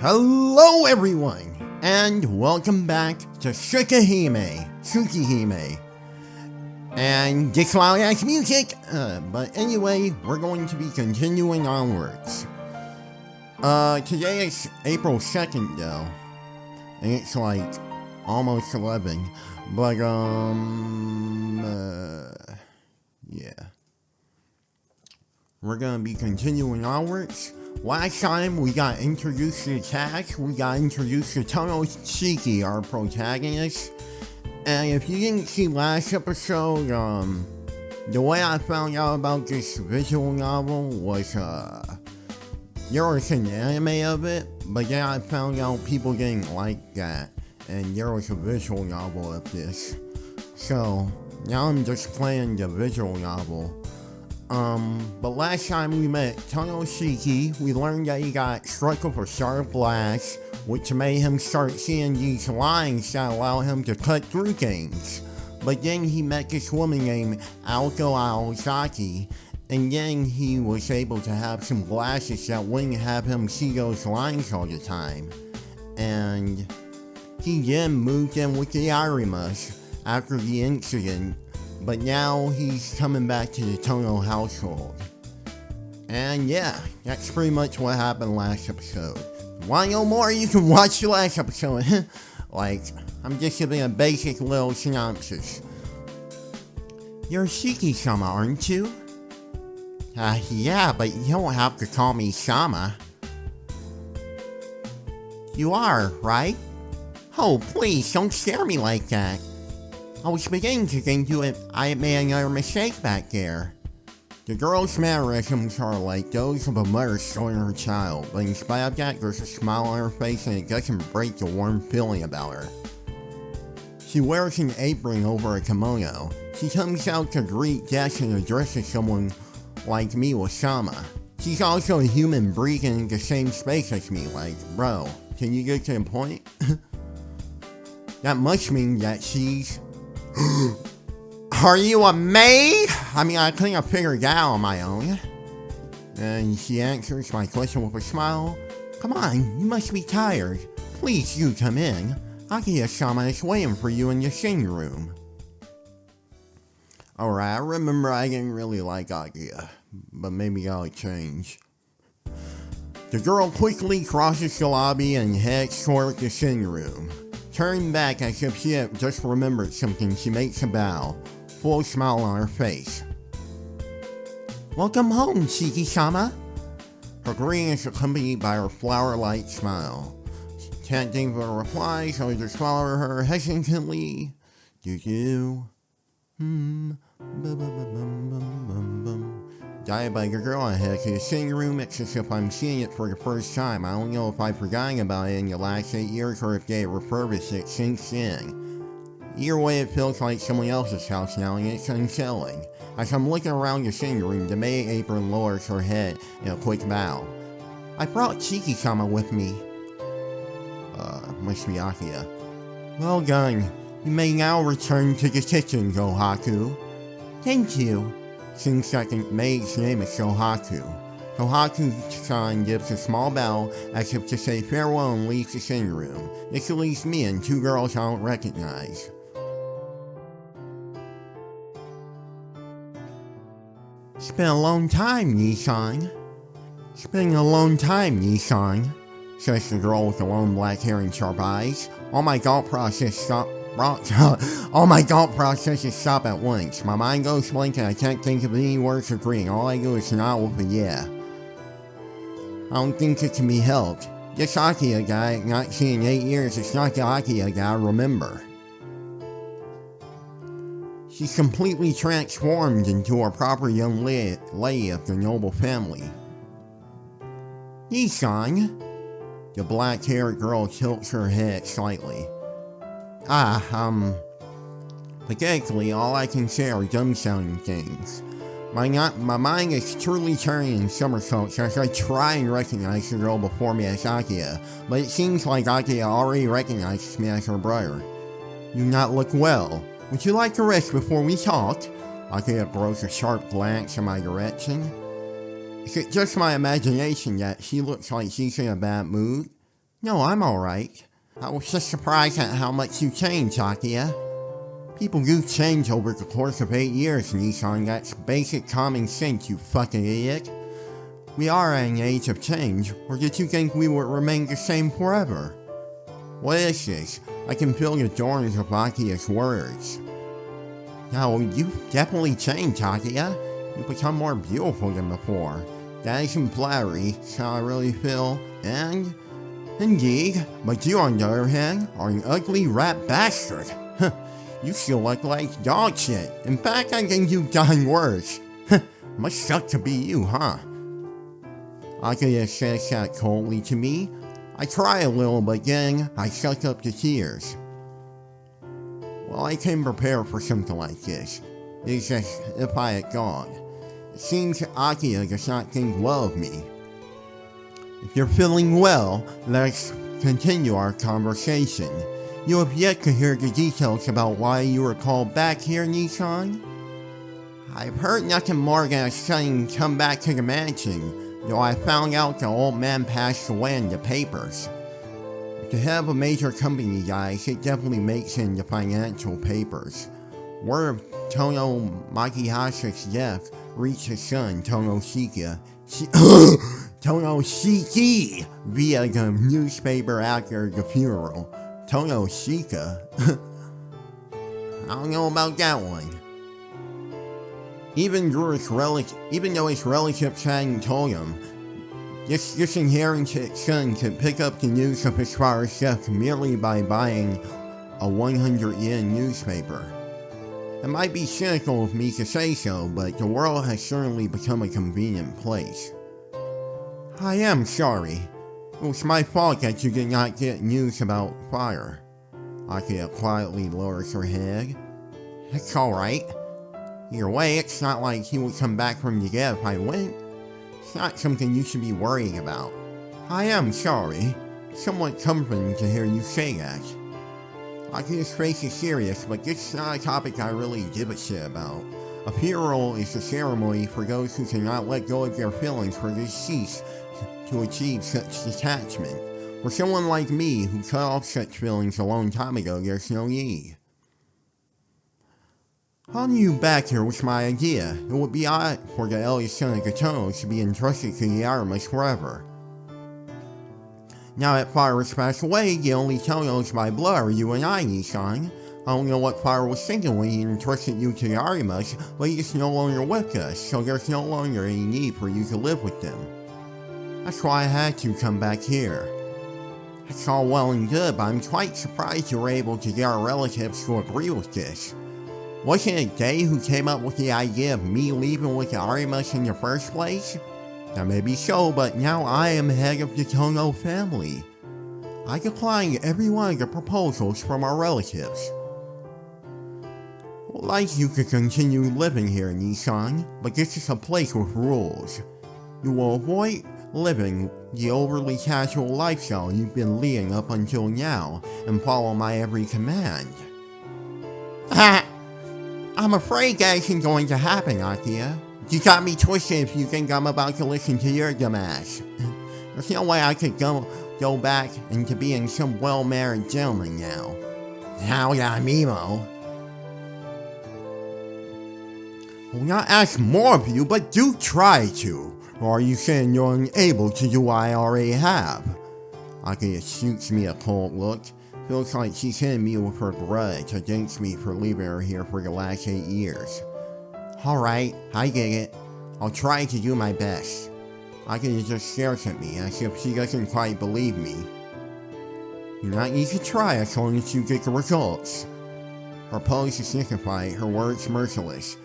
Hello everyone, and welcome back to Tsukihime. And this loud ass music, but anyway, we're going to be continuing onwards. Today is April 2nd though, and it's like almost 11, but yeah. We're gonna be continuing onwards. Last time we got introduced to the cast, we got introduced to Tsukihime, our protagonist. And if you didn't see last episode, the way I found out about this visual novel was, there was an anime of it, but then I found out people didn't like that, and there was a visual novel of this. So, now I'm just playing the visual novel. But last time we met Tsukihime, we learned that he got struck with a sharp blast, which made him start seeing these lines that allow him to cut through things. But then he met this woman named Aoko Aozaki, and then he was able to have some glasses that wouldn't have him see those lines all the time. And he then moved in with the Arimas after the incident. But now he's coming back to the Tono household. And yeah, that's pretty much what happened last episode. Want to know more? You can watch the last episode. Like, I'm just giving a basic little synopsis. You're Shiki-sama, aren't you? Yeah, but you don't have to call me Sama. You are, right? Oh, please, don't scare me like that. I was beginning to think I had made another mistake back there. The girl's mannerisms are like those of a mother scolding her child, but in spite of that, there's a smile on her face and it doesn't break the warm feeling about her. She wears an apron over a kimono. She comes out to greet guests and addresses someone like me with Sama. She's also a human breathing in the same space as me, like, bro, can you get to the point? That must mean that she's... Are you a maid? I mean, I couldn't have figured that out on my own. And she answers my question with a smile. Come on, you must be tired. Please do come in. Akia-sama is waiting for you in the sitting room. Alright, I remember I didn't really like Akia, but maybe that'll change. The girl quickly crosses the lobby and heads toward the sitting room. Turning back as if she had just remembered something, she makes a bow, full smile on her face. Welcome home, Shiki-sama. Her greeting is accompanied by her flower-like smile. She can't think of a reply, so I just follow her hesitantly. Diabetic girl, I head to the sitting room. It's as if I'm seeing it for the first time. I don't know if I've forgotten about it in the last 8 years or if they refurbished it since then. Either way, it feels like someone else's house now and it's unsettling. As I'm looking around the sitting room, the maid apron lowers her head in a quick bow. I brought Shiki-sama with me. Must be Akia. Well done. You may now return to the kitchen, Gohaku. Thank you. Since that the maid's name is Shohaku. Shohaku-san gives a small bow as if to say farewell and leaves the sitting room. This leaves me and two girls I don't recognize. It's been a long time, Nissan. It's been a long time, Nissan, says the girl with the long black hair and sharp eyes. All my thought processes stop at once. My mind goes blank and I can't think of any words of greeting. All I do is nod with a yeah. I don't think it can be helped. This Akia guy, not seen in 8 years, it's not the Akia guy I remember. She's completely transformed into a proper young lady of the noble family. Nissan. The black-haired girl tilts her head slightly. Pathetically, all I can say are dumb-sounding things. My mind is truly turning in somersaults as I try and recognize the girl before me as Akia, but it seems like Akia already recognizes me as her brother. You not look well. Would you like a rest before we talk? Akia throws a sharp glance in my direction. Is it just my imagination that she looks like she's in a bad mood? No, I'm alright. I was just surprised at how much you changed, Akia. People do change over the course of 8 years, Nissan. That's basic common sense, you fucking idiot. We are at an age of change, or did you think we would remain the same forever? What is this? I can feel the thorns of Akia's words. No, you've definitely changed, Akia. You've become more beautiful than before. That isn't flattery, so I really feel, and... Indeed, but you on the other hand, are an ugly rat bastard. You still look like dog shit. In fact, I think you've done worse. Must suck to be you, huh? Akia says that coldly to me. I try a little, but then I suck up the tears. Well, I came prepared for something like this. It's as if I had gone. It seems Akia does not think well of me. If you're feeling well, let's continue our conversation. You have yet to hear the details about why you were called back here, Nissan? I've heard nothing more than a sudden come back to the mansion, though I found out the old man passed away in the papers. To have a major company dies, it definitely makes it in the financial papers. Word of Tono Makihashi's death reached his son, Tonoshiki, via the newspaper after the funeral. Tonoshika? I don't know about that one. Even though his relatives hadn't told him, this inherited son could pick up the news of his father's death merely by buying a 100 yen newspaper. It might be cynical of me to say so, but the world has certainly become a convenient place. I am sorry. It was my fault that you did not get news about fire. Akia quietly lowers her head. It's alright. Either way, it's not like he would come back from the dead if I went. It's not something you should be worrying about. I am sorry. Somewhat comforting to hear you say that. Akia's face is serious, but this is not a topic I really give a shit about. A funeral is a ceremony for those who cannot let go of their feelings for the deceased to achieve such detachment. For someone like me, who cut off such feelings a long time ago, there's no need. Having you back here was my idea. It would be odd for the eldest son of the Tonos to be entrusted to the Aramis forever. Now that Fire has passed away, the only Tonos by blood are you and I, Nissan. I don't know what Fire was thinking when he entrusted you to the Aramis, but he is no longer with us, so there's no longer any need for you to live with them. That's why I had to come back here. That's all well and good, but I'm quite surprised you were able to get our relatives to agree with this. Wasn't it they who came up with the idea of me leaving with the Aramis in the first place? That may be so, but now I am head of the Tono family. I declined every one of the proposals from our relatives. I'd like you to continue living here, Nissan, but this is a place with rules. You will avoid living the overly casual lifestyle you've been leading up until now, and follow my every command. I'm afraid that isn't going to happen, Akia. You got me twisted if you think I'm about to listen to your dumbass. There's no way I could go back into being some well-married gentleman now. Now that I'm emo. I'll not ask more of you, but do try to. Or are you saying you're unable to do what I already have? Akia shoots me a cold look. Feels like she's hitting me with her grudge against me for leaving her here for the last 8 years. Alright, I get it. I'll try to do my best. Akia just stares at me as if she doesn't quite believe me. You not need to try as long as you get the results. Her pose is signified, her words merciless.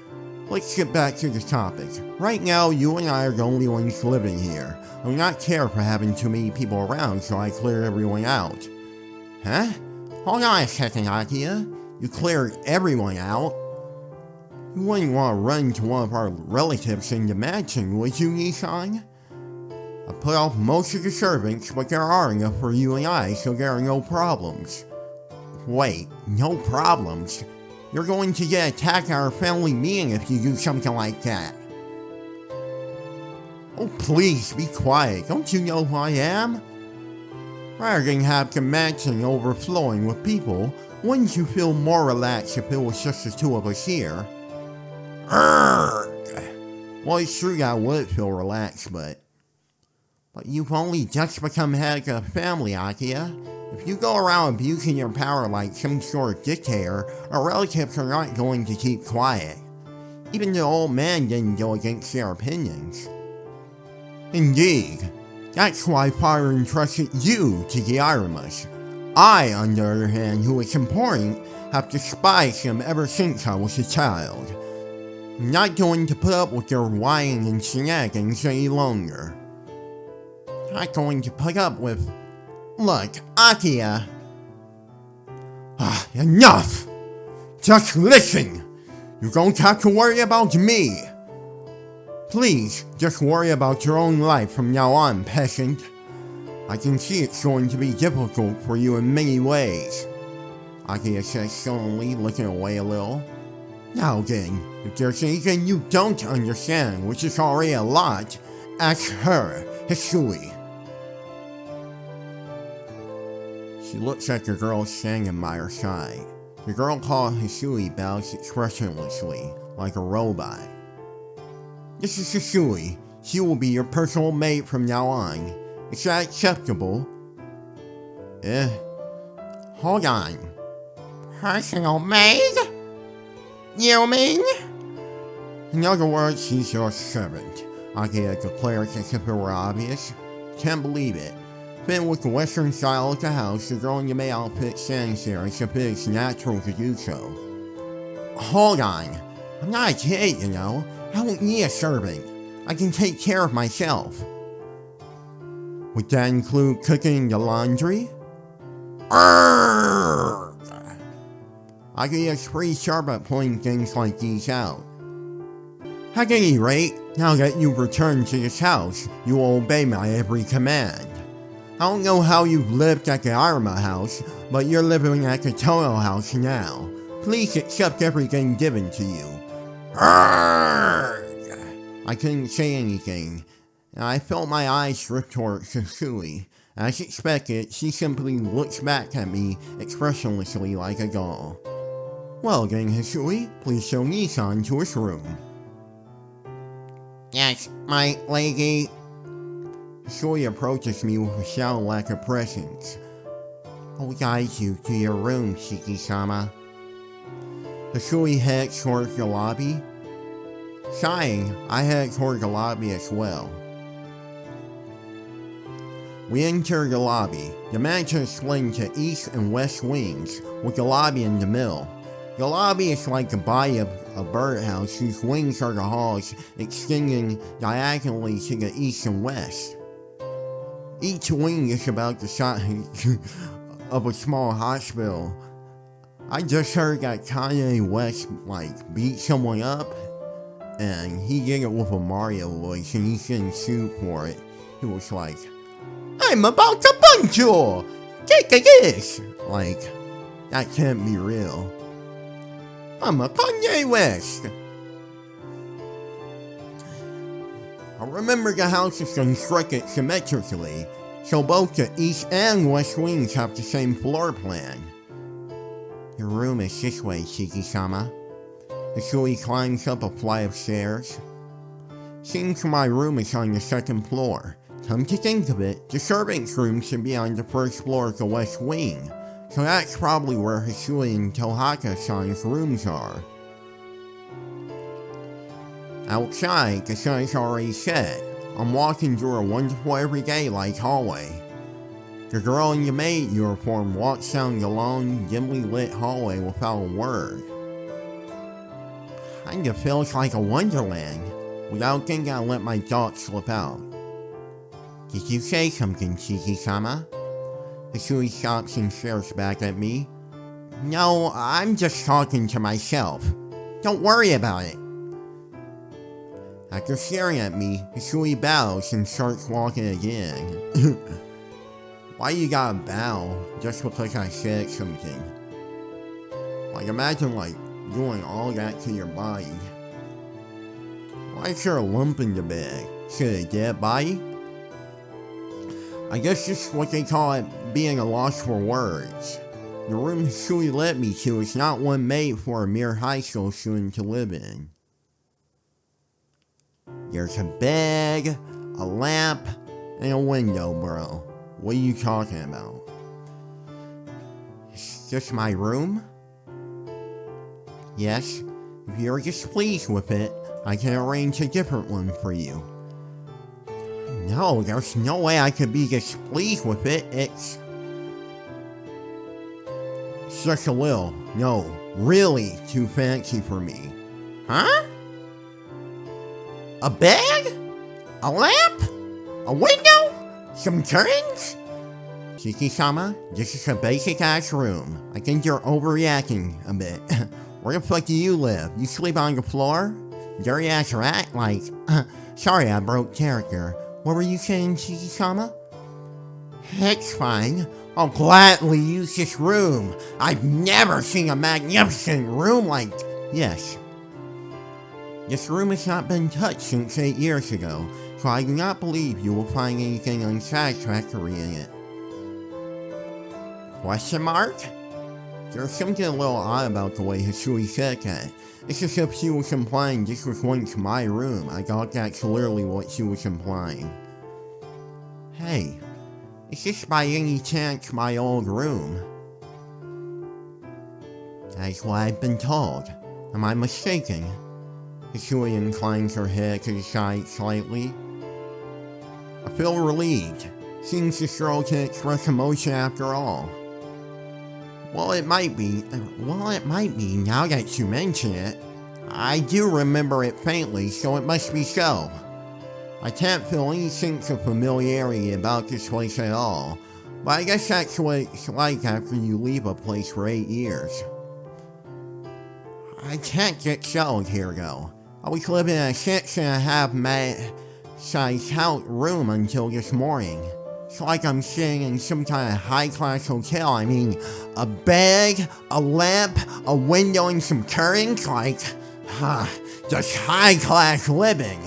Let's get back to the topic. Right now, you and I are the only ones living here. I do not care for having too many people around, so I cleared everyone out. Huh? Hold on a second, Akia. You cleared everyone out? You wouldn't want to run to one of our relatives in the mansion, would you, Nissan? I put off most of the servants, but there are enough for you and I, so there are no problems. Wait, no problems? You're going to get attacked at our family meeting if you do something like that. Oh, please, be quiet. Don't you know who I am? Rather than have the mansion overflowing with people, wouldn't you feel more relaxed if it was just the two of us here? Urgh. Well, it's true I would feel relaxed, but you've only just become head of the family, Akia. If you go around abusing your power like some sort of dictator, our relatives are not going to keep quiet. Even the old man didn't go against their opinions. Indeed. That's why Father entrusted you to the Irimas. I, on the other hand, who is important, have despised them ever since I was a child. I'm not going to put up with their whining and shenanigans any longer. Not going to put up with... Look, Akia... Enough! Just listen! You don't have to worry about me! Please, just worry about your own life from now on, peasant. I can see it's going to be difficult for you in many ways. Akia says sullenly, looking away a little. Now then, if there's anything you don't understand, which is already a lot, ask her, Hisui. She looks at the girl standing by her side. The girl called Hisui bows expressionlessly, like a robot. This is Hisui. She will be your personal maid from now on. Is that acceptable? Hold on. Personal maid? You mean? In other words, she's your servant. Akia declares as if it were obvious. Can't believe it. Fit with the western style of the house, the girl in the maid outfit stands there as if it is natural to do so. Hold on. I'm not a kid, you know. I don't need a servant. I can take care of myself. Would that include cooking the laundry? Akia is pretty sharp at pointing things like these out. At any rate, now that you've returned to this house, you will obey my every command. I don't know how you've lived at the Arma house, but you're living at the Tono house now. Please accept everything given to you. I couldn't say anything, and I felt my eyes drift towards Hisui. As expected, she simply looks back at me expressionlessly like a doll. Well then, Hisui, please show Nissan to his room. Yes, my lady. Hisui approaches me with a shallow lack of presence. I'll guide you to your room, Shiki-sama. Hisui heads towards the lobby. Sighing, I head toward the lobby as well. We enter the lobby. The mansion is split into east and west wings, with the lobby in the middle. The lobby is like the body of a birdhouse whose wings are the halls extending diagonally to the east and west. Each wing is about the size of a small hospital. I just heard that Kanye West beat someone up, and he did it with a Mario voice, and he's getting sued for it. He was like, "I'm about to punch you! Take this!" That can't be real. I'm a Kanye West. I remember the house is constructed symmetrically, so both the east and west wings have the same floor plan. Your room is this way, Shiki-sama. Hisui climbs up a flight of stairs. Seems my room is on the second floor. Come to think of it, the servants' room should be on the first floor of the west wing, so that's probably where Hisui and Tohaka-san's rooms are. Outside, the sun is already set. I'm walking through a wonderful everyday-like hallway. The girl in the maid uniform walks down the long, dimly lit hallway without a word. Kinda feels like a wonderland. Without thinking, I let my thoughts slip out. Did you say something, Shiki-sama? Hisui stops and stares back at me. No, I'm just talking to myself. Don't worry about it. After staring at me, Hisui bows and starts walking again. Why you gotta bow just because I said something? Imagine doing all that to your body. Why is there a lump in the bed? Is it a dead body? I guess this is what they call it being a loss for words. The room Shui led me to is not one made for a mere high school student to live in. There's a bed, a lamp, and a window, bro. What are you talking about? It's just my room? Yes, if you're displeased with it, I can arrange a different one for you. No, there's no way I could be displeased with it. It's just a little, no, really too fancy for me. Huh? A bed? A lamp? A window? Some curtains? Tsukihime, this is a basic ass room. I think you're overreacting a bit. Where the fuck do you live? You sleep on the floor? Dirty ass rat? Like, sorry I broke character. What were you saying, Tsukihime? It's fine. I'll gladly use this room. I've never seen a magnificent room like... Yes. This room has not been touched since 8 years ago, so I do not believe you will find anything unsatisfactory in it. Question mark? There's something a little odd about the way Hisui said that. It's as if she was implying this was once my room. I thought that's literally what she was implying. Hey, is this by any chance my old room? That's what I've been told. Am I mistaken? Hisui inclines her head to the side slightly. I feel relieved. Seems this girl can express emotion after all. Well, it might be now that you mention it. I do remember it faintly, so it must be so. I can't feel any sense of familiarity about this place at all, but I guess that's what it's like after you leave a place for 8 years. I can't get settled here though. I was living in a 6.5 size house room until this morning. It's like I'm staying in some kind of high-class hotel. I mean, a bed, a lamp, a window, and some curtains. Like, just high-class living.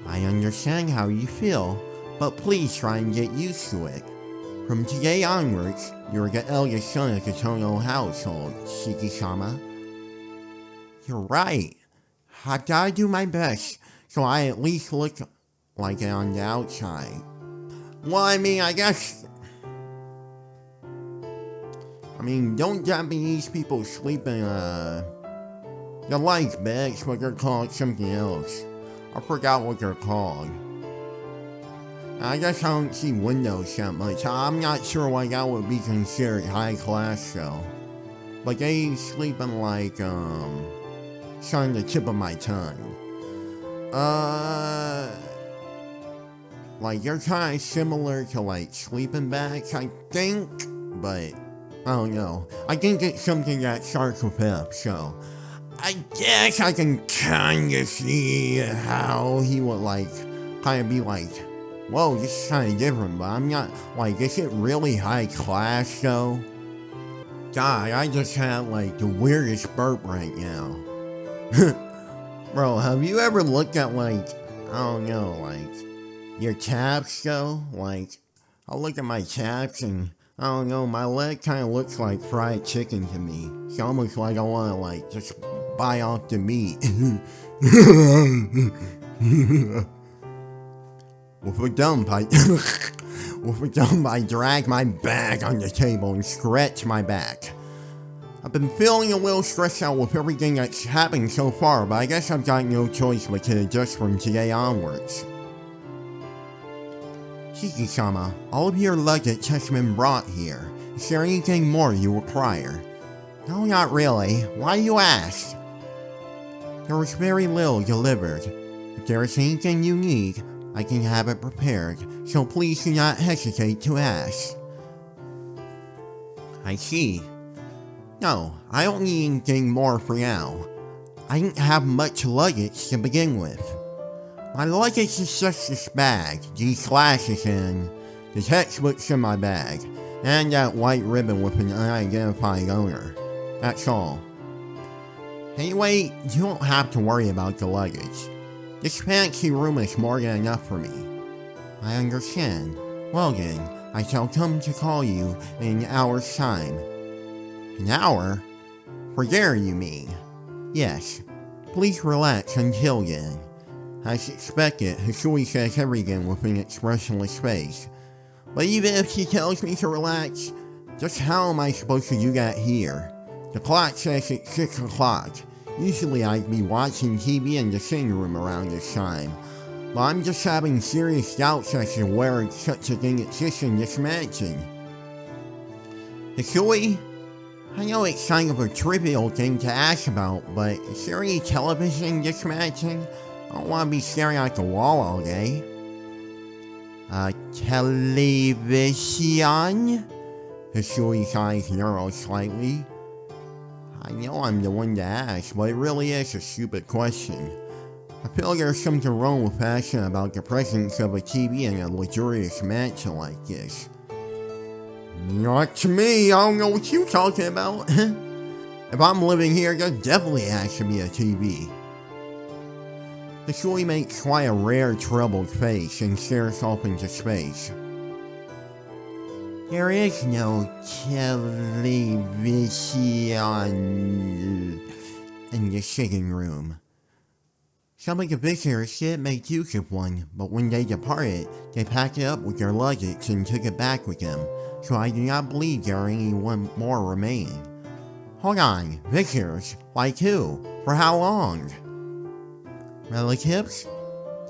I understand how you feel, but please try and get used to it. From today onwards, you're the eldest son of the Tono household, Tsukihime. You're right. I've got to do my best, so I at least look like it on the outside. Well, I mean, don't Japanese people sleep in, the like beds, but they're called something else. I forgot what they're called. I guess I don't see windows that much. I'm not sure why that would be considered high class though. But they sleep in like, it's on the tip of my tongue. Like, they're kind of similar to, like, sleeping bags, I think, but I don't know. I think it's something that starts with F, so I guess I can kind of see how he would, like, kind of be like, whoa, this is kind of different, but I'm not, like, is it really high class, though? God, I just had, like, the weirdest burp right now. Bro, have you ever looked at, like, I don't know, like, your calves though? Like, I look at my calves and, I don't know, my leg kind of looks like fried chicken to me. It's almost like I want to, like, just bite off the meat. With a dump, I drag my bag on the table and stretch my back. I've been feeling a little stressed out with everything that's happened so far, but I guess I've got no choice but to adjust from today onwards. Tsukihime, all of your luggage has been brought here. Is there anything more you require? No, not really. Why do you ask? There was very little delivered. If there is anything you need, I can have it prepared, so please do not hesitate to ask. I see. No, I don't need anything more for now. I didn't have much luggage to begin with. My luggage is just this bag, these glasses and the textbooks in my bag, and that white ribbon with an unidentified owner. That's all. Anyway, you don't have to worry about the luggage. This fancy room is more than enough for me. I understand. Well then, I shall come to call you in an hour's time. An hour? For dinner, you mean? Yes. Please relax until then. As expected, Hisui says everything with an expressionless face. But even if she tells me to relax, just how am I supposed to do that here? The clock says it's 6 o'clock. Usually I'd be watching TV in the sitting room around this time. But I'm just having serious doubts as to where such a thing exists in this mansion. Hisui? I know it's kind of a trivial thing to ask about, but is there any television in this mansion? I don't want to be staring at the wall all day. Television? Hisui's eyes narrow slightly. I know I'm the one to ask, but it really is a stupid question. I feel there's something wrong with asking about the presence of a TV in a luxurious mansion like this. Not to me, I don't know what you're talking about. If I'm living here, there definitely has to be a TV. Hisui makes quite a rare troubled face and stares off into space. There is no television in the sitting room. Some of the visitors did make use of one, but when they departed, they packed it up with their luggage and took it back with them, so I do not believe there are any more remaining. Hold on, visitors? Like who? For how long? Relatives?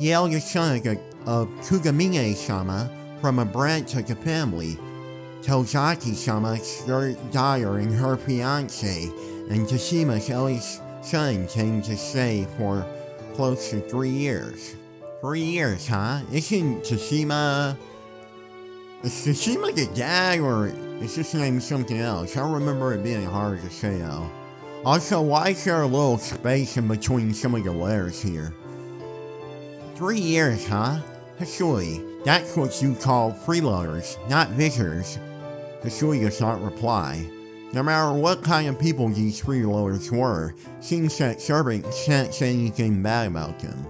The eldest son of Tsukihime-sama from a branch of the family, Tozaki-sama's third daughter and her fiancé, and Tashima's eldest son came to stay for close to 3 years. 3 years, huh? Isn't Tashima... Is Tashima the dad, or is this name something else? I remember it being hard to say though. Also, why is there a little space in between some of the letters here? 3 years, huh? Hisui, that's what you call freeloaders, not visitors. Hisui does not reply. No matter what kind of people these freeloaders were, seems that servants can't say anything bad about them.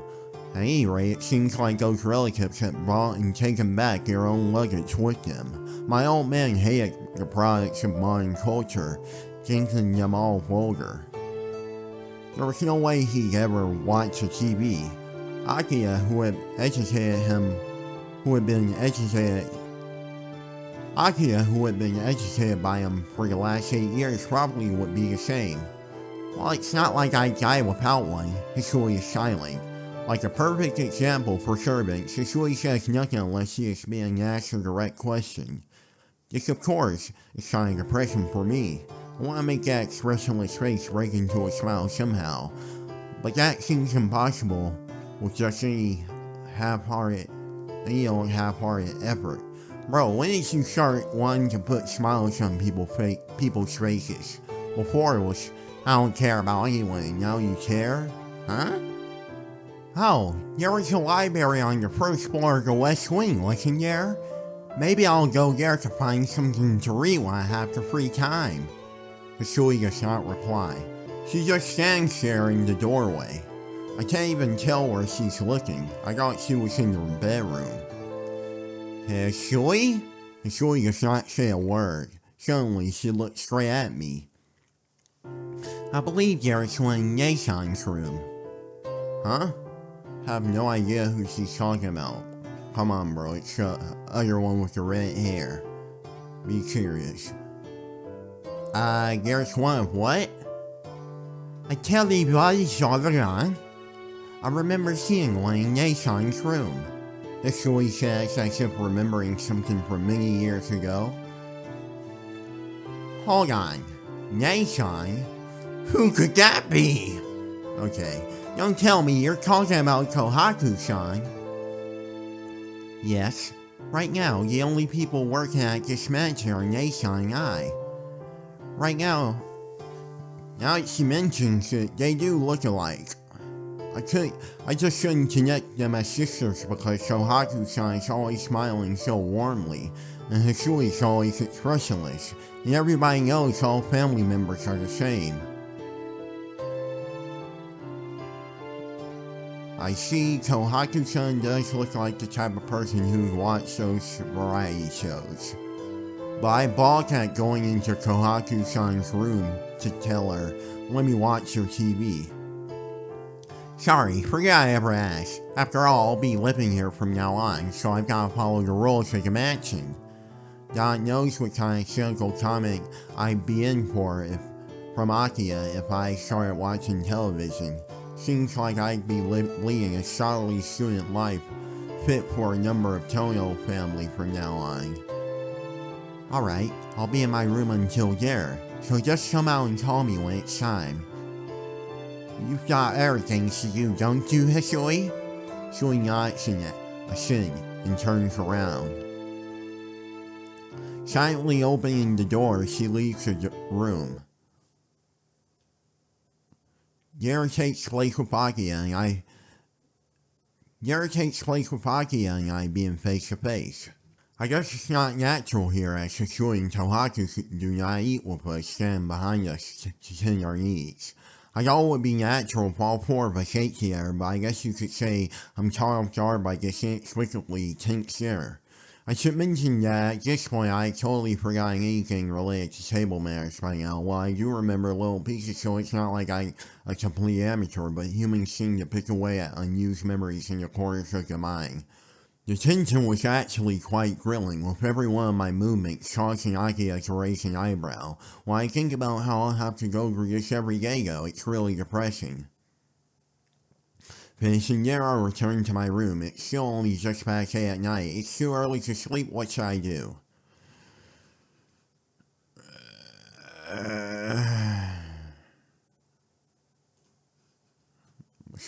At any rate, it seems like those relatives had brought and taken back their own luggage with them. My old man hated the products of modern culture, thinking them all vulgar. There was no way he'd ever watch a TV. Arcueid, who had been educated by him for the last 8 years, probably would be the same. Well, it's not like I die without one. Hisui is silent. Like a perfect example for servants, Hisui says nothing unless he is being asked a direct question. This, of course, is kind of depressing for me. I want to make that expressionless face break into a smile somehow, but that seems impossible with just any half-hearted effort. Bro, when did you start wanting to put smiles on people's faces? Before it was, I don't care about anyone, and now you care? Huh? Oh, there was a library on the first floor of the West Wing, wasn't there? Maybe I'll go there to find something to read when I have the free time. Hisui does not reply. She just stands there in the doorway. I can't even tell where she's looking. I thought she was in her bedroom. Hisui? Hisui does not say a word. Suddenly, she looks straight at me. I believe there's one in Nasan's room. Huh? I have no idea who she's talking about. Come on, bro, it's the other one with the red hair. Be serious. There's one of what? I tell you what is going on. I remember seeing one in Nasan's room. Hisui says as if remembering something from many years ago. Hold on. Nasan? Who could that be? Okay, don't tell me you're talking about Kohaku-san. Yes, right now the only people working at this mansion are Nasan and I. Right now that she mentions it, they do look alike. I just shouldn't connect them as sisters because Kohaku-san is always smiling so warmly, and Hisui is always expressionless, and everybody knows all family members are the same. I see Kohaku-san does look like the type of person who'd watch those variety shows. But I balk at going into Kohaku-san's room to tell her, let me watch your TV. Sorry, forget I ever asked. After all, I'll be living here from now on, so I've gotta follow the rules of the mansion. God knows what kind of cynical comment I'd be in for from Akiya if I started watching television. Seems like I'd be leading a solidly student life fit for a number of Tono family from now on. Alright, I'll be in my room until there, so just come out and call me when it's time. You've got everything to do, don't you, Hisui? Shui nods in a sin and turns around. Silently opening the door, she leaves the room. Dinner takes place with Akiya and I being face to face. I guess it's not natural here as Hisui and Tohaku do not eat with us, stand behind us to tend our needs. I thought it would be natural if all four of us ate together, but I guess you could say I'm caught off guard by this inexplicably tense dinner. I should mention that at this point I totally forgot anything related to table manners by now. Well, I do remember little pieces, so it's not like I'm a complete amateur, but humans seem to pick away at unused memories in the corners of the mind. The tension was actually quite grilling, with every one of my movements causing Akiya to raise an eyebrow. When I think about how I'll have to go through this every day though, it's really depressing. Finishing dinner, I returned to my room. It's still only just past 8 at night. It's too early to sleep. What should I do?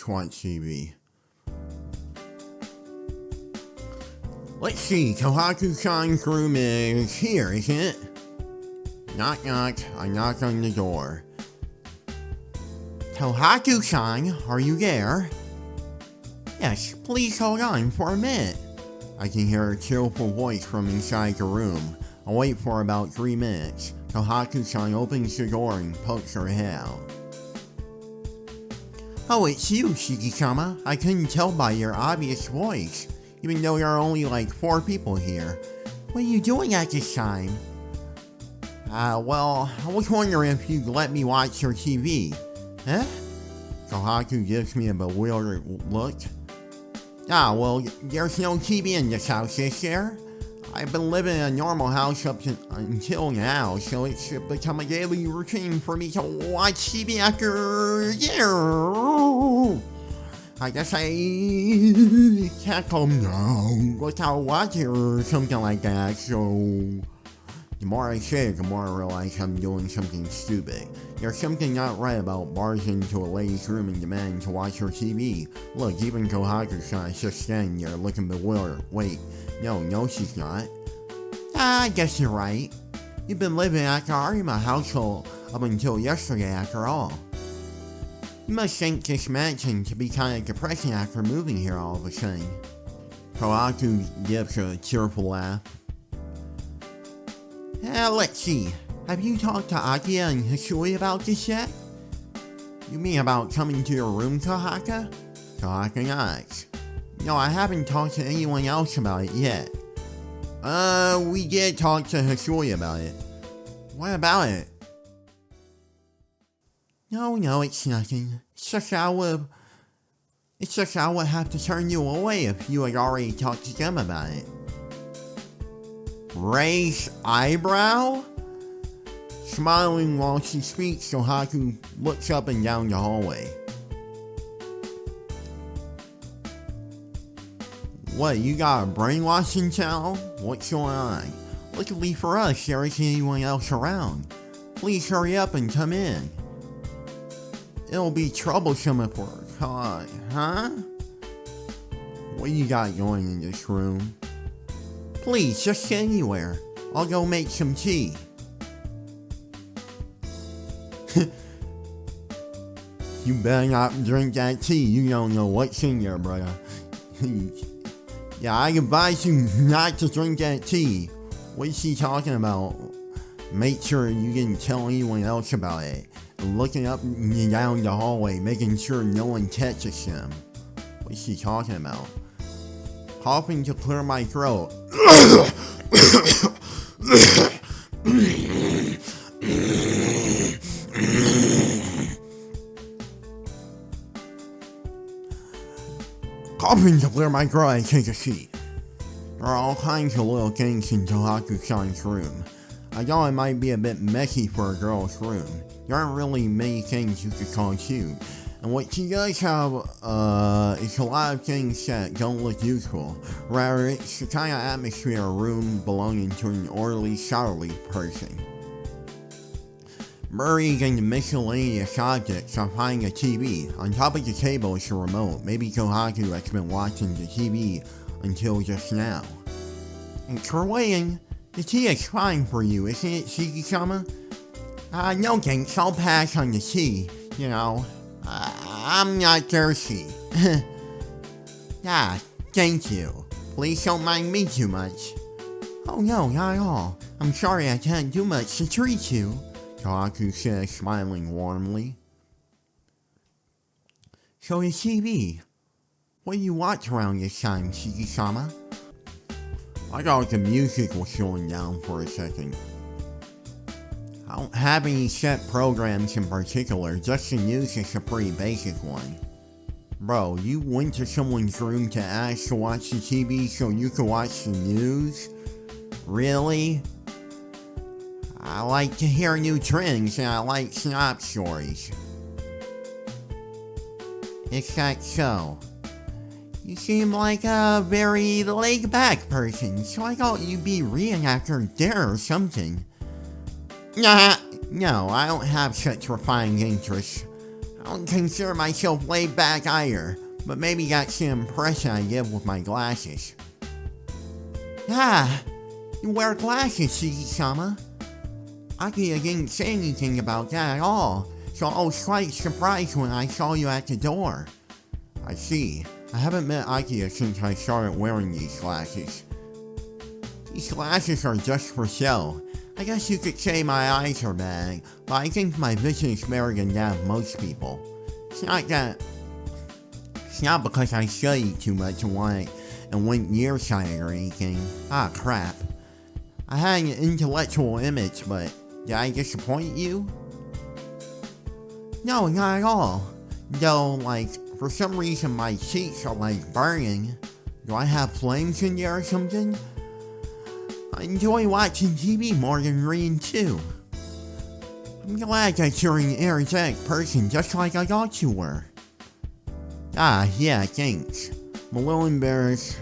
Watch TV. Let's see, Kohaku-san's room is here, isn't it? Knock knock, I knock on the door. Kohaku-san, are you there? Yes, please hold on for a minute. I can hear a cheerful voice from inside the room. I'll wait for about 3 minutes. Kohaku-san opens the door and pokes her head out. Oh, it's you, Shiki-sama. I couldn't tell by your obvious voice, even though there are only like 4 people here. What are you doing at this time? Well, I was wondering if you'd let me watch your TV. Huh? Kohaku gives me a bewildered look. Well, there's no TV in this house, is there? I've been living in a normal house up until now, so it's become a daily routine for me to watch TV after dinner. I guess I can't come down without watching or something like that, so... The more I say it, the more I realize I'm doing something stupid. There's something not right about barging into a lady's room and demanding to watch her TV. Look, even Kohaku-san is just standing there looking bewildered. Wait, no she's not. I guess you're right. You've been living at the Arima household up until yesterday after all. You must think this mansion to be kind of depressing after moving here all of a sudden. Kohaku gives a cheerful laugh. Let's see. Have you talked to Akiya and Hisui about this yet? You mean about coming to your room, Kohaku? Kohaku nods. No, I haven't talked to anyone else about it yet. We did talk to Hisui about it. What about it? No, it's nothing. It's just I would have to turn you away if you had already talked to them about it. Raised eyebrow? Smiling while she speaks, Kohaku looks up and down the hallway. What, you got a brainwashing channel? What's going on? Luckily for us, there isn't anyone else around. Please hurry up and come in. It'll be troublesome if we're caught, huh? What you got going in this room? Please, just sit anywhere. I'll go make some tea. You better not drink that tea. You don't know what's in there, brother. Yeah, I advise you not to drink that tea. What is she talking about? Make sure you didn't tell anyone else about it. And looking up and down the hallway, making sure no one catches them. What's she talking about? Coughing to clear my throat. Coughing to clear my throat, I take a seat. There are all kinds of little things in Tohaku-san's room. I thought it might be a bit messy for a girl's room. There aren't really many things you could call cute. And what she does have is a lot of things that don't look useful. Rather, it's the kind of atmosphere a room belonging to an orderly, scholarly person. Buried in the miscellaneous objects, I find a TV. On top of the table is a remote. Maybe Tohaku has been watching the TV until just now. Thanks for waiting. The tea is fine for you, isn't it, Shiki-sama? No thanks, I'll pass on the tea. You know, I'm not thirsty. Thank you. Please don't mind me too much. Oh no, not at all. I'm sorry I can't do much to treat you, Tohaku says, smiling warmly. So the TV. What do you watch around this time, Shiki-sama? I thought the music was slowing down for a second. I don't have any set programs in particular, just the news is a pretty basic one. Bro, you went to someone's room to ask to watch the TV so you could watch the news? Really? I like to hear new trends and I like snob stories. Is that so? You seem like a very laid-back person, so I thought you'd be reenactor there or something. Nah, no, I don't have such refined interests. I don't consider myself laid-back either, but maybe that's the impression I give with my glasses. You wear glasses, Shiki-sama. Akiya didn't say anything about that at all, so I was quite surprised when I saw you at the door. I see. I haven't met Akiya since I started wearing these glasses. These glasses are just for show. I guess you could say my eyes are bad, but I think my vision is better than that of most people. It's not because I studied too much and went nearsighted or anything. Crap. I had an intellectual image, but did I disappoint you? No, not at all. Though, for some reason my cheeks are burning. Do I have flames in there or something? I enjoy watching TV more than reading too. I'm glad that you're an energetic person just like I thought you were. Yeah, thanks. I'm a little embarrassed.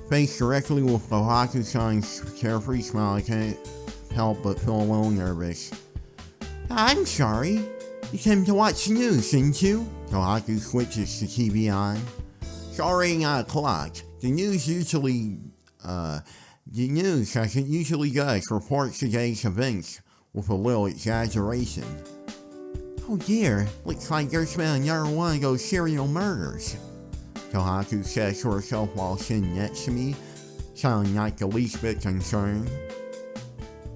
Faced directly with Tohaku-san's carefree smile, I can't help but feel a little nervous. I'm sorry. You came to watch the news, didn't you? Tohaku switches the TV on. It's already 9 o'clock. The news, as it usually does, reports today's events with a little exaggeration. Oh dear, looks like there's been another one of those serial murders, Tohaku says to herself while sitting next to me, sounding not the least bit concerned.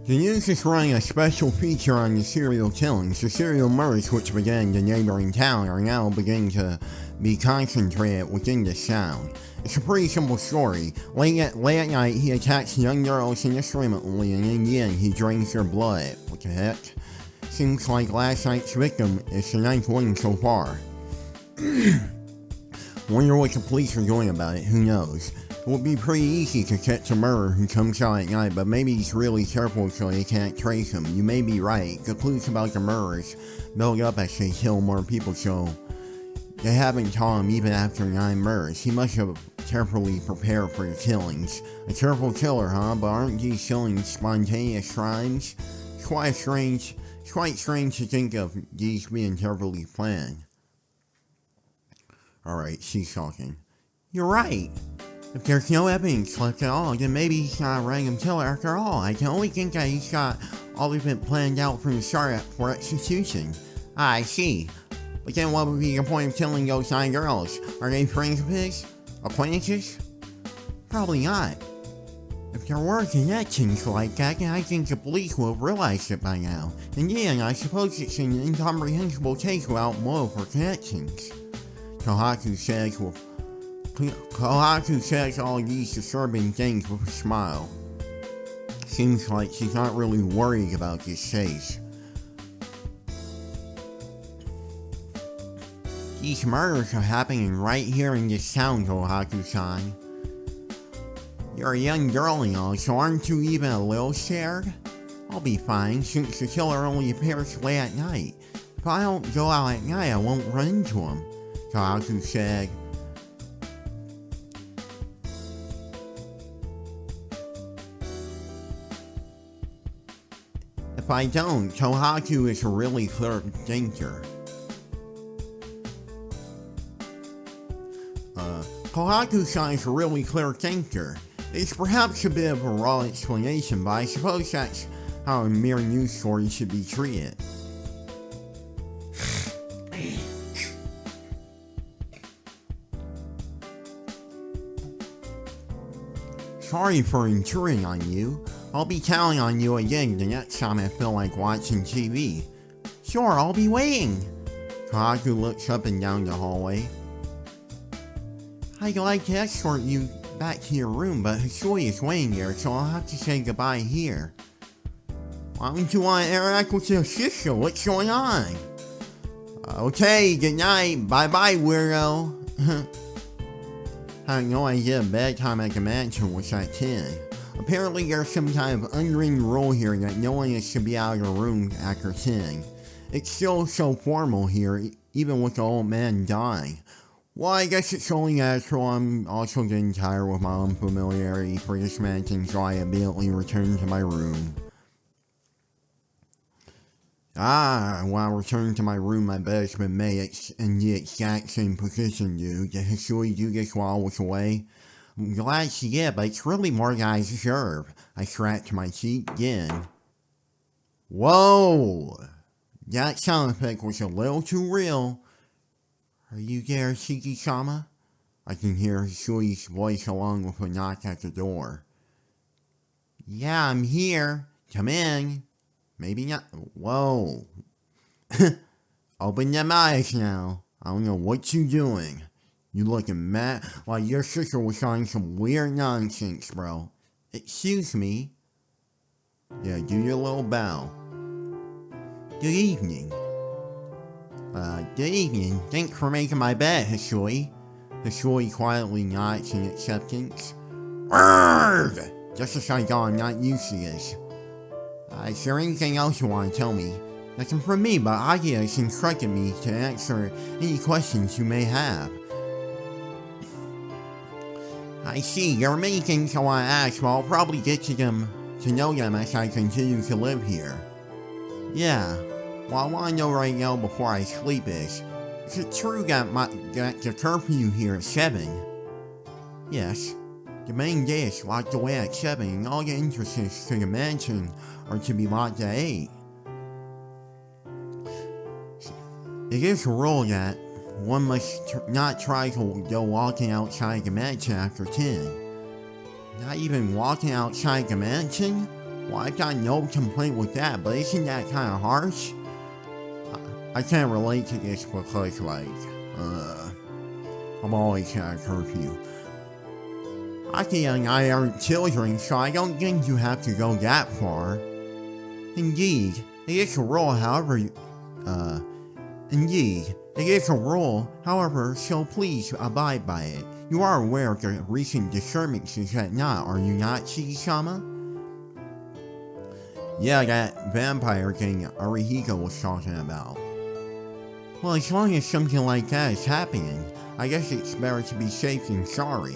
The news is running a special feature on the serial killings. The serial murders which began in the neighboring town are now beginning to be concentrated within this town. It's a pretty simple story. Late at night, he attacks young girls indiscriminately and in the end, he drains their blood. What the heck? Seems like last night's victim is the 9th one so far. Wonder what the police are doing about it, who knows. It would be pretty easy to catch a murderer who comes out at night, but maybe he's really careful so they can't trace him. You may be right. The clues about the murderers build up as they kill more people, so they haven't caught him even after 9 murders. He must have carefully prepared for the killings. A careful killer, huh? But aren't these killings spontaneous crimes? It's quite strange to think of these being carefully planned. Alright, she's talking. You're right. If there's no evidence left at all, then maybe he's not a random killer after all. I can only think that he's got all of it planned out from the start for execution. I see. But then what would be the point of killing those 9 girls? Are they friends of his? Acquaintances? Probably not. If there were connections like that, then I think the police would have realized it by now. And then, I suppose it's an incomprehensible case without motive or connections. Tohaku says with Kohaku says all these disturbing things with a smile. Seems like she's not really worried about this case. These murders are happening right here in this town, Kohaku-san. You're a young girl and all, so aren't you even a little scared? I'll be fine, since the killer only appears late at night. If I don't go out at night, I won't run into him, Kohaku said. If I don't, Kohaku is a really clear thinker. Kohaku-san is a really clear thinker. It's perhaps a bit of a raw explanation, but I suppose that's how a mere news story should be treated. Sorry for intruding on you. I'll be counting on you again the next time I feel like watching TV. Sure, I'll be waiting. Kohaku looks up and down the hallway. I'd like to escort you back to your room, but Hisui is waiting there, so I'll have to say goodbye here. Why don't you want to interact with your sister? What's going on? Okay, good night. Bye-bye, weirdo. I had no idea bedtime at the mansion was at 10. Apparently there's some kind of unwritten rule here that no one is to be out of their room after 10. It's still so formal here, even with the old man dying. Well, I guess it's only natural. I'm also getting tired with my unfamiliarity for this mansion, so I immediately returned to my room. When I returned to my room, my bed has been made in the exact same position, dude. Did Hisui do this while I was away? I'm glad she did, but it's really more than I deserve. I scratched my cheek again. Whoa! That sound effect was a little too real. Are you there, Shiki-sama? I can hear Hisui's voice along with a knock at the door. Yeah, I'm here. Come in. Maybe not. Whoa. Open them eyes now. I don't know what you doing. You looking mad like your sister was on some weird nonsense, bro. Excuse me. Yeah, do your little bow. Good evening. Good evening. Thanks for making my bed, Hisui. Hisui quietly nods in acceptance. Arrgh! Just as I thought, I'm not used to this. Is there anything else you want to tell me? Nothing from me, but Agia has instructed me to answer any questions you may have. I see, there are many things I want to ask, but I'll probably get to know them as I continue to live here. Yeah. What I want to know right now before I sleep is it true that the curfew here is 7? Yes. The main gate is locked away at 7 and all the entrances to the mansion are to be locked at 8. It is a rule that one must not try to go walking outside the mansion after 10. Not even walking outside the mansion? Well, I've got no complaint with that, but isn't that kind of harsh? I can't relate to this because, like, I'm always at a curfew. Aki and I aren't children, so I don't think you have to go that far. Indeed, it is a rule, however, so please abide by it. You are aware of the recent disturbances at night, are you not, Shiki-sama? Yeah, that vampire thing Arihiko was talking about. Well, as long as something like that is happening, I guess it's better to be safe than sorry.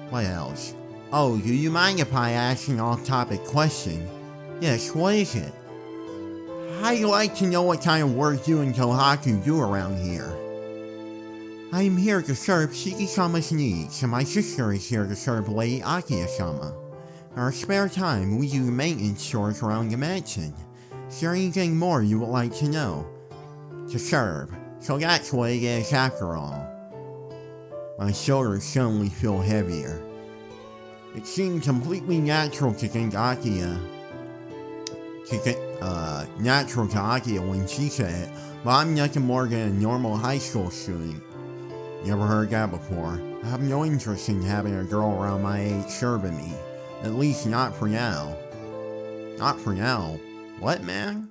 What else? Oh, do you mind if I ask an off-topic question? Yes, what is it? I'd like to know what kind of work you and Kohaku do around here. I am here to serve Shiki-sama's needs, and my sister is here to serve Lady Akiya-sama. In our spare time, we do maintenance chores around the mansion. Is there anything more you would like to know? To serve. So that's what it is after all. My shoulders suddenly feel heavier. It seemed completely natural to think natural to Akia when she said it, but I'm nothing more than a normal high school student. Never heard that before. I have no interest in having a girl around my age serving me. At least not for now. Not for now. What, man?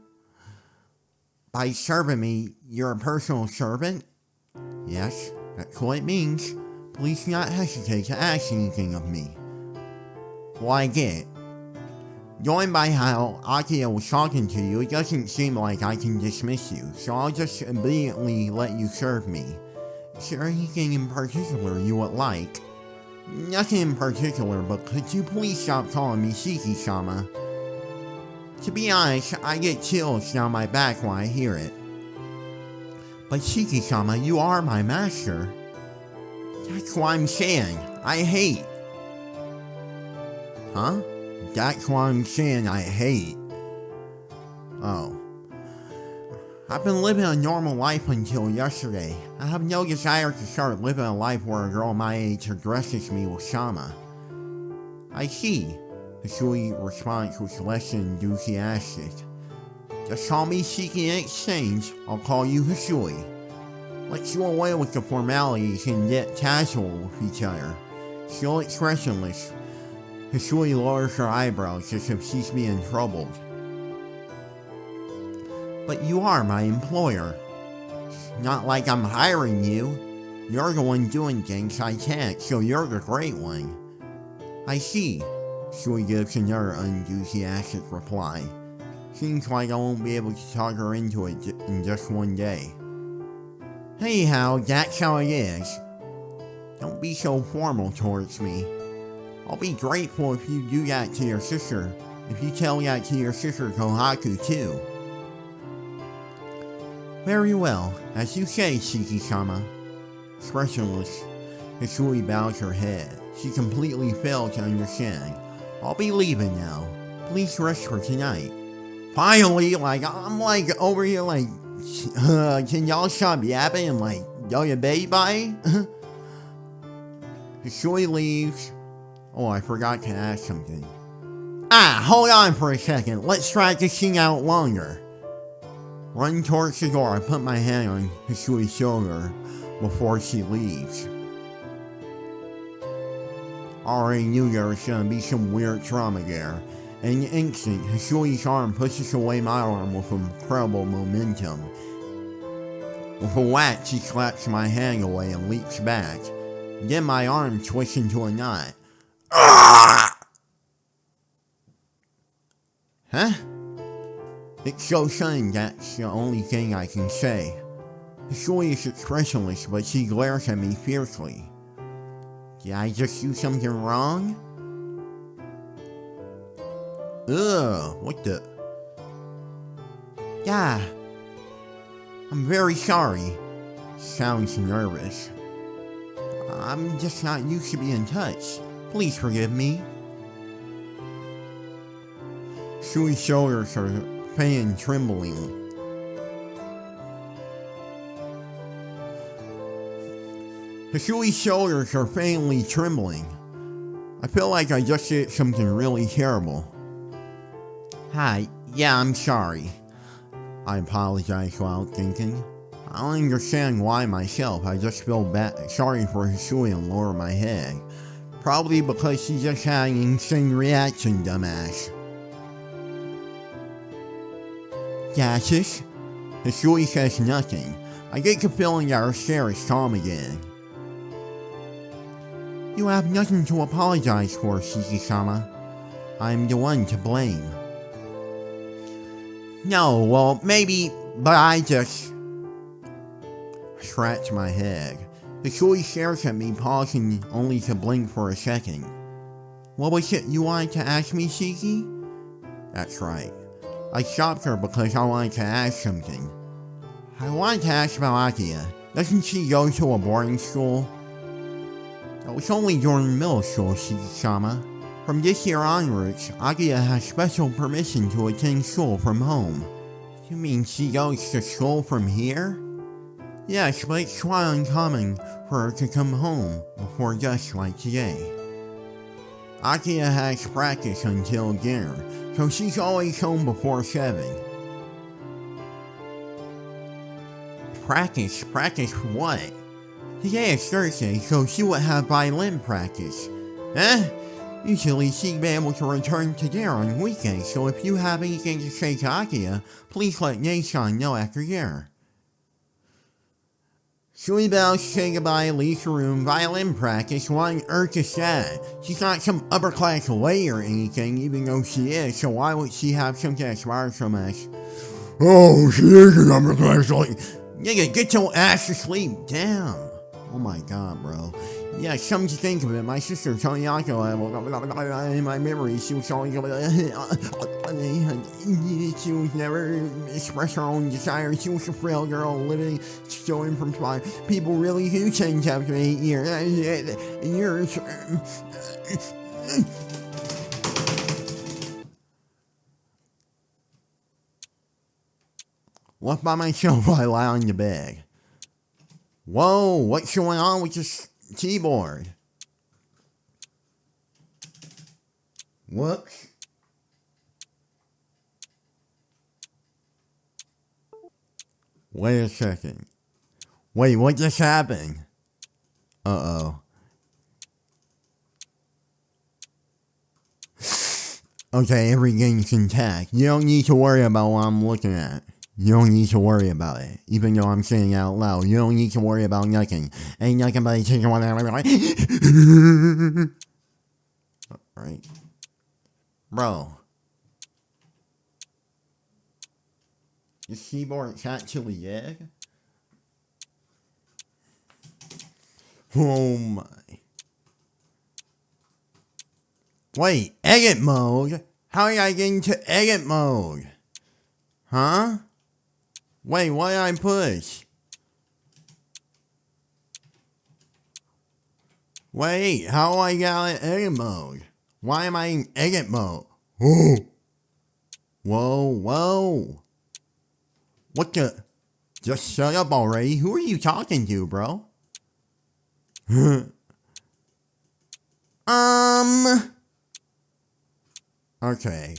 By serving me, you're a personal servant? Yes, that's what it means. Please do not hesitate to ask anything of me. Well, I get it. Going by how Akira was talking to you, it doesn't seem like I can dismiss you, so I'll just immediately let you serve me. Is there anything in particular you would like? Nothing in particular, but could you please stop calling me Shiki-sama? To be honest, I get chills down my back when I hear it. But Shiki-sama, you are my master. That's what I'm saying. I hate. Huh? That's what I'm saying, I hate. Oh. I've been living a normal life until yesterday. I have no desire to start living a life where a girl my age addresses me with Sama. I see. Hisui's response was less than enthusiastic. Just call me Shiki in exchange, I'll call you Hisui. Let's do away with the formalities and get casual with each other. Still expressionless, Hisui lowers her eyebrows as if she's being troubled. But you are my employer. It's not like I'm hiring you. You're the one doing things I can't, so you're the great one. I see. Shui gives another unenthusiastic reply. Seems like I won't be able to talk her into it in just one day. Anyhow, that's how it is. Don't be so formal towards me. I'll be grateful if you do that to your sister. If you tell that to your sister Kohaku too. Very well, as you say, Shiki-sama. Expressionless, Hisui bows her head. She completely failed to understand. I'll be leaving now. Please rest for tonight. Finally, I'm over here can y'all stop yapping and yo your baby bye? Hisui leaves. Oh, I forgot to ask something. Hold on for a second. Let's try this thing out longer. Running towards the door, I put my hand on Hisui's shoulder before she leaves. I already knew there was gonna be some weird trauma there. In an instant, Hisui's arm pushes away my arm with incredible momentum. With a whack, she slaps my hand away and leaps back. Then my arm twists into a knot. Huh? It's so sudden that's the only thing I can say. Hisui is expressionless, but she glares at me fiercely. Did I just do something wrong? Ugh, what the? Yeah. I'm very sorry. Sounds nervous. I'm just not used to being touched. Please forgive me. Hisui's shoulders are pain trembling. Hisui's shoulders are faintly trembling. I feel like I just did something really terrible. Hi, yeah, I'm sorry. I apologize without thinking. I don't understand why myself. I just feel sorry for Hisui and lower my head. Probably because she just had an insane reaction, dumbass. Gases? Hisui says nothing. I get the feeling that her stare is calm again. You have nothing to apologize for, Shiki-sama. I'm the one to blame. No, well, maybe, but I just... scratch my head. Hisui stares at me, pausing only to blink for a second. What was it you wanted to ask me, Shiki? That's right. I stopped her because I wanted to ask something. I wanted to ask about Akira. Doesn't she go to a boarding school? It was only during middle school, Shiki-sama. From this year onwards, Akira has special permission to attend school from home. You mean she goes to school from here? Yes, but it's quite uncommon for her to come home before dusk like today. Akira has practice until dinner, so she's always home before 7. Practice? Practice for what? Today is Thursday, so she would have violin practice. Usually she'd be able to return to dinner on weekends, so if you have anything to say to Akia, please let Nation know after dinner. Sweet Belle say goodbye, leaves the room, violin practice, what on earth is that? She's not some upper class lady or anything, even though she is, so why would she have something as far so much? Oh, she is an upper class lady. Nigga, get your ass to sleep, damn. Oh my god, bro. Yeah, come to think of it, my sister Tonyako, in my memory, she was always she was never expressed her own desires. She was a frail girl living, stolen from fire. People really do change after 8 years. Left by myself while I lie on the bed. Whoa, what's going on with this keyboard? Whoops. Wait a second. Wait, what just happened? Uh-oh. Okay, everything's intact. You don't need to worry about what I'm looking at. You don't need to worry about it. Even though I'm saying it out loud, you don't need to worry about nothing. Ain't nothing but a chicken whatever. Alright. Bro. This keyboard's actually dead? Oh my. Wait, edit mode? How did I get into edit mode? Huh? Wait, what did I push? Wait, how do I get out of edit mode? Why am I in edit mode? Oh. Whoa. What the? Just shut up already. Who are you talking to, bro? Okay.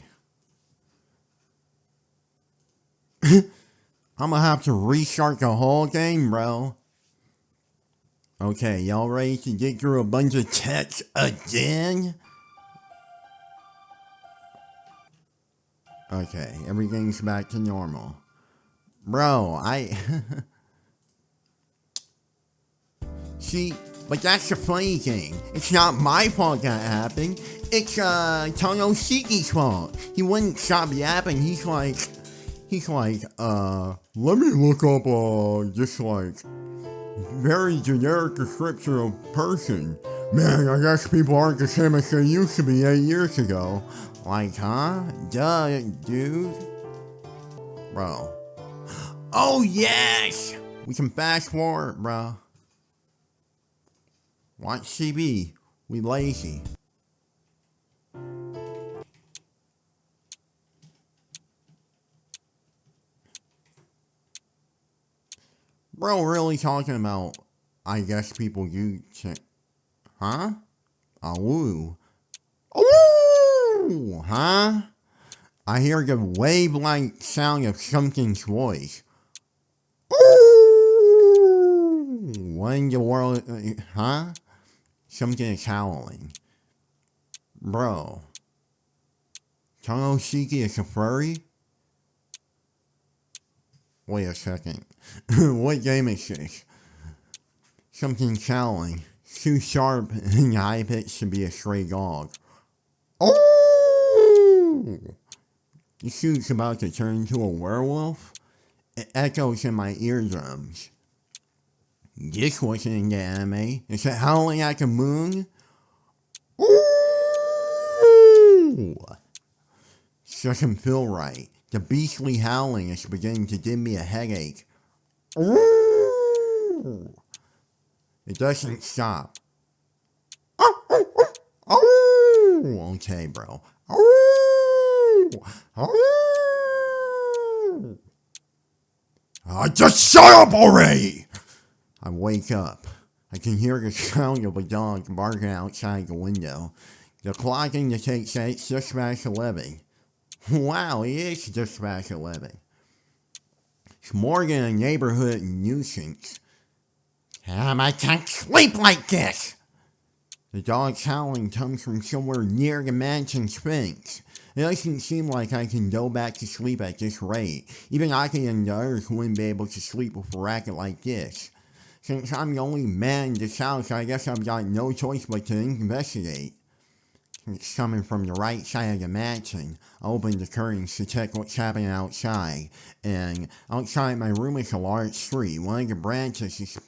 I'm gonna have to restart the whole game, bro. Okay, y'all ready to get through a bunch of text again? Okay, everything's back to normal. Bro, See, but that's the funny thing. It's not my fault that happened. It's, Tonoshiki's fault. He wouldn't stop yapping. He's like, let me look up, just like, very generic description of person. Man, I guess people aren't the same as they used to be 8 years ago. Like, huh? Duh, dude. Bro. Oh, yes! We can fast forward, bro. Watch CB. We lazy. Bro, really talking about, I guess people do, huh? Awoo. Awoo! Huh? I hear the wave-like sound of something's voice. Ooh! What in the world, huh? Something is howling. Bro. Tonoshiki is a furry? Wait a second. What game is this? Something's howling. Too sharp and high pitched to be a stray dog. Oh! This dude's about to turn into a werewolf? It echoes in my eardrums. This wasn't in the anime. Is it howling at the moon? Ooh! Doesn't feel right. The beastly howling is beginning to give me a headache. Ooh! It doesn't stop. Oh, okay, bro. Just shut up already! I wake up. I can hear the sound of a dog barking outside the window. The clock indicates that it's just past 11. Wow, it is just past 11. It's more than a neighborhood nuisance. I can't sleep like this! The dog's howling comes from somewhere near the mansion's fence. It doesn't seem like I can go back to sleep at this rate. Even Aki and the others wouldn't be able to sleep with a racket like this. Since I'm the only man in this house, I guess I've got no choice but to investigate. It's coming from the right side of the mansion. I open the curtains to check what's happening outside. And outside my room is a large tree. One of the branches is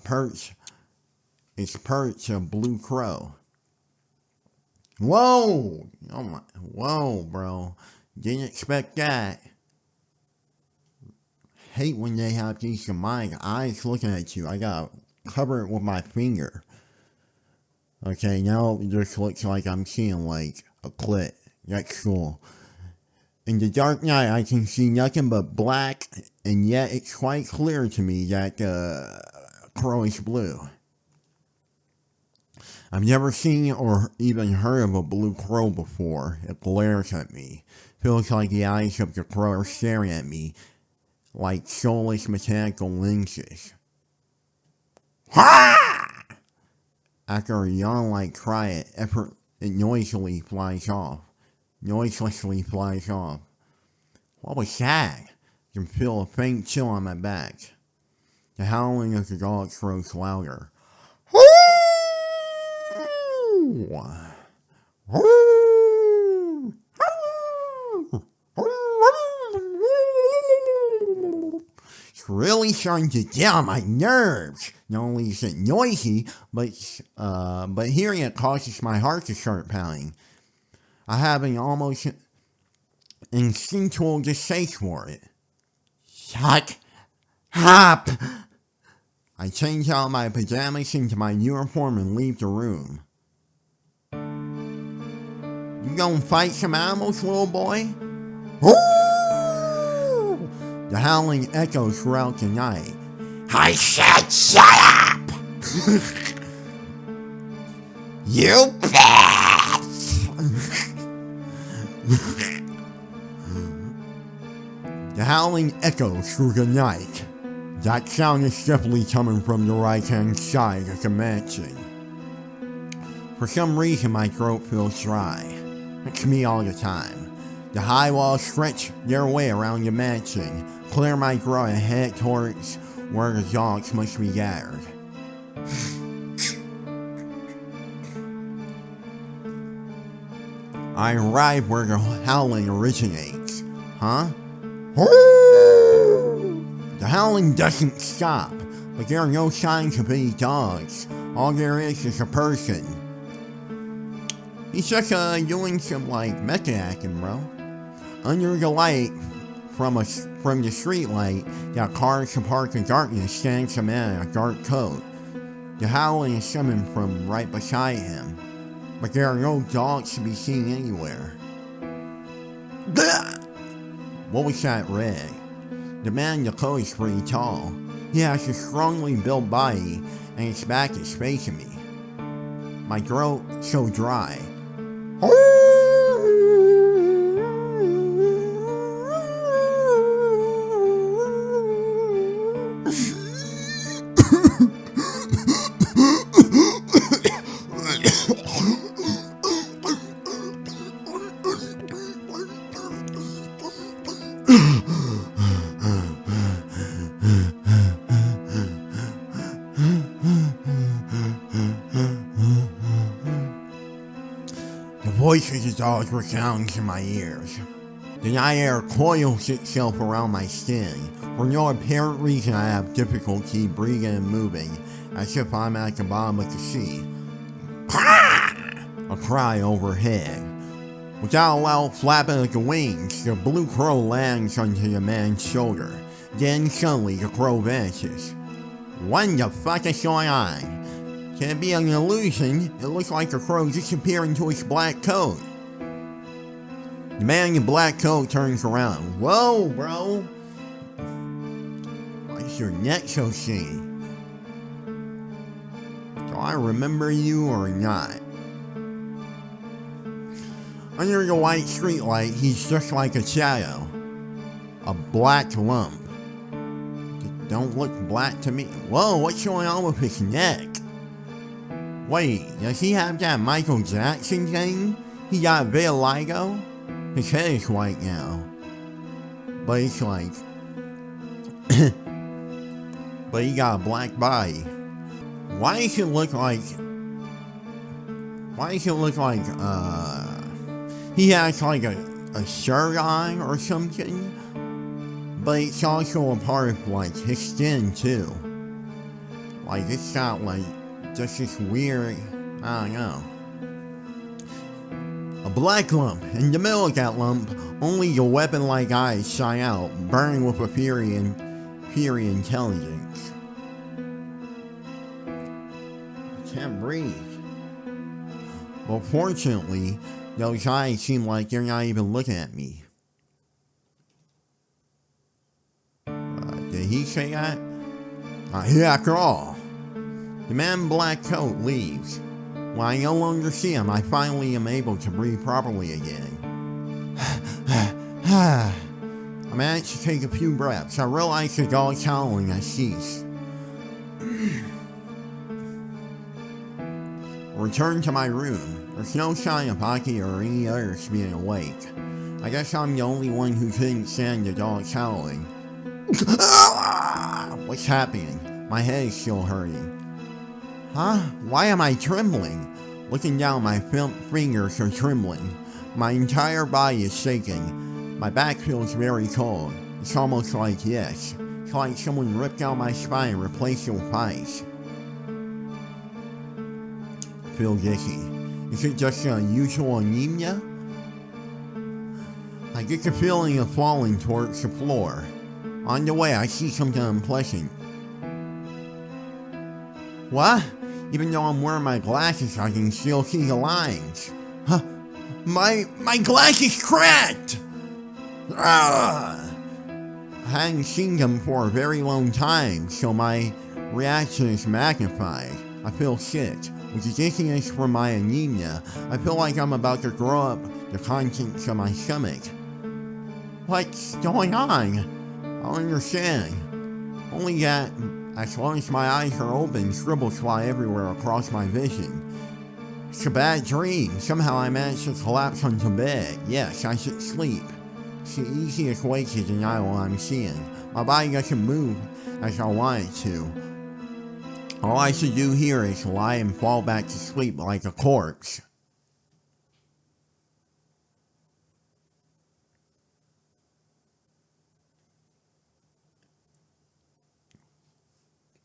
perched a blue crow. Whoa! Oh my, whoa, bro. Didn't expect that. Hate when they have these demonic eyes looking at you. I gotta cover it with my finger. Okay, now it just looks like I'm seeing like a clit. That's cool. In the dark night, I can see nothing but black, and yet it's quite clear to me that the crow is blue. I've never seen or even heard of a blue crow before. It glares at me. Feels like the eyes of the crow are staring at me like soulless mechanical lenses. Ha! After a yawn-like cry, it noiselessly flies off. What was that? I can feel a faint chill on my back. The howling of the dog grows louder. It's really starting to get on my nerves. Not only is it noisy, but hearing it causes my heart to start pounding. I have an almost instinctual distaste for it. Shut up! I change out my pajamas into my uniform and leave the room. You gonna fight some animals, little boy? Ooh! The howling echoes throughout the night. I said shut up! You bet! The howling echoes through the night. That sound is definitely coming from the right-hand side of the mansion. For some reason, my throat feels dry. It's me all the time. The high walls stretch their way around the mansion, clear my throat and head towards where the dogs must be gathered. I arrive where the howling originates. Huh? The howling doesn't stop, but there are no signs of any dogs. All there is a person. He's just doing some method acting, bro. Under the light from the street light that cars apart in darkness stands a man in a dark coat. The howling is coming from right beside him, but there are no dogs to be seen anywhere. What was that red? The man in the coat is pretty tall. He has a strongly built body, and his back is facing me. My throat so dry. The voice of the dog resounds in my ears. The night air coils itself around my skin. For no apparent reason, I have difficulty breathing and moving, as if I'm at the bottom of the sea. A cry overhead. Without a loud flapping of the wings, the blue crow lands onto the man's shoulder. Then suddenly the crow vanishes. What the fuck is going on? Can it be an illusion? It looks like the crow disappeared into his black coat. The man in the black coat turns around. Whoa, bro! Why is your neck so skinny? Do I remember you or not? Under the white streetlight, he's just like a shadow. A black lump. don't look black to me. Whoa, what's going on with his neck? Wait, does he have that Michael Jackson thing? He got vitiligo? His head is white now. But it's like... but he got a black body. Why does it look like... he has like a shirt on or something? But it's also a part of like his skin too. Like it's got like just this weird, I don't know. A black lump. In the middle of that lump, only the weapon-like eyes shine out, burning with a fiery intelligence. I can't breathe. Well, fortunately, those eyes seem like they're not even looking at me. Did he say that? After all. The man in black coat leaves. When I no longer see him, I finally am able to breathe properly again. I managed to take a few breaths. I realized the dog's howling has ceased. Returned to my room. There's no sign of Aki or any others being awake. I guess I'm the only one who couldn't stand the dog's howling. What's happening? My head is still hurting. Huh? Why am I trembling? Looking down, my fingers are trembling. My entire body is shaking. My back feels very cold. It's almost like yes. It's like someone ripped out my spine and replaced it with ice. I feel dizzy. Is it just an unusual anemia? I get the feeling of falling towards the floor. On the way, I see something unpleasant. What? Even though I'm wearing my glasses, I can still see the lines. Huh? My glass is cracked! I hadn't seen them for a very long time, so my reaction is magnified. I feel sick. With the dizziness from my anemia, I feel like I'm about to throw up the contents of my stomach. What's going on? I don't understand. Only that, as long as my eyes are open, scribbles fly everywhere across my vision. It's a bad dream. Somehow I managed to collapse onto bed. Yes, I should sleep. It's the easiest way to deny what I'm seeing. My body doesn't move as I want it to. All I should do here is lie and fall back to sleep like a corpse.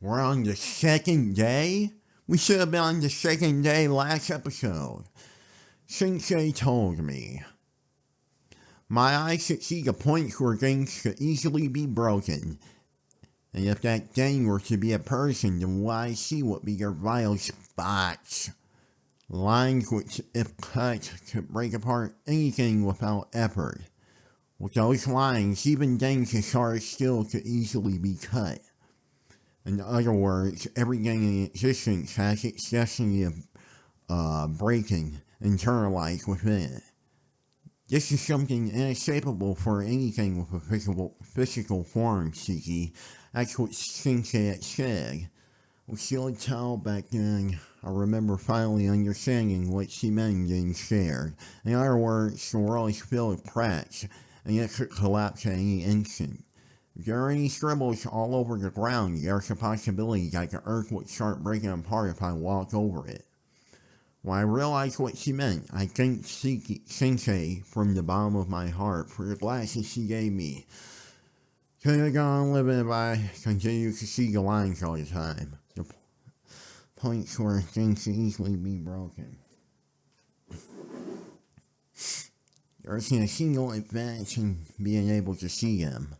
We're on the second day? We should have been on the second day last episode. Sensei told me. My eyes could see the points where things could easily be broken. And if that thing were to be a person, then what I see would be their vital spots. Lines which, if cut, could break apart anything without effort. With those lines, even things as hard as steel could easily be cut. In other words, everything in existence has its destiny of breaking, internalized within it. This is something inescapable for anything with a physical form, Shiki. That's what Sensei had said. With still tell back then, I remember finally understanding what she meant and shared. In other words, the world is filled with cracks, and it could collapse at any instant. If there are any scribbles all over the ground, there's a possibility that the earth would start breaking apart if I walked over it. When I realized what she meant, I thanked Sensei from the bottom of my heart for the glasses she gave me. Could have gone on living if I continued to see the lines all the time. The points where things could easily be broken. There isn't a single advantage in being able to see them.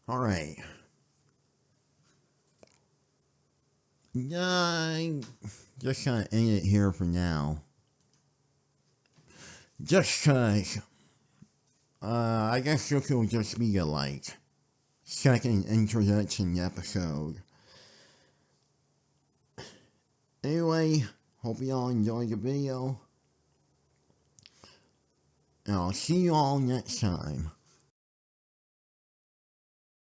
Alright. I'm just gonna end it here for now. Just cause, I guess this will just be a, second introduction episode. Anyway, Hope you all enjoyed the video. And I'll see you all next time.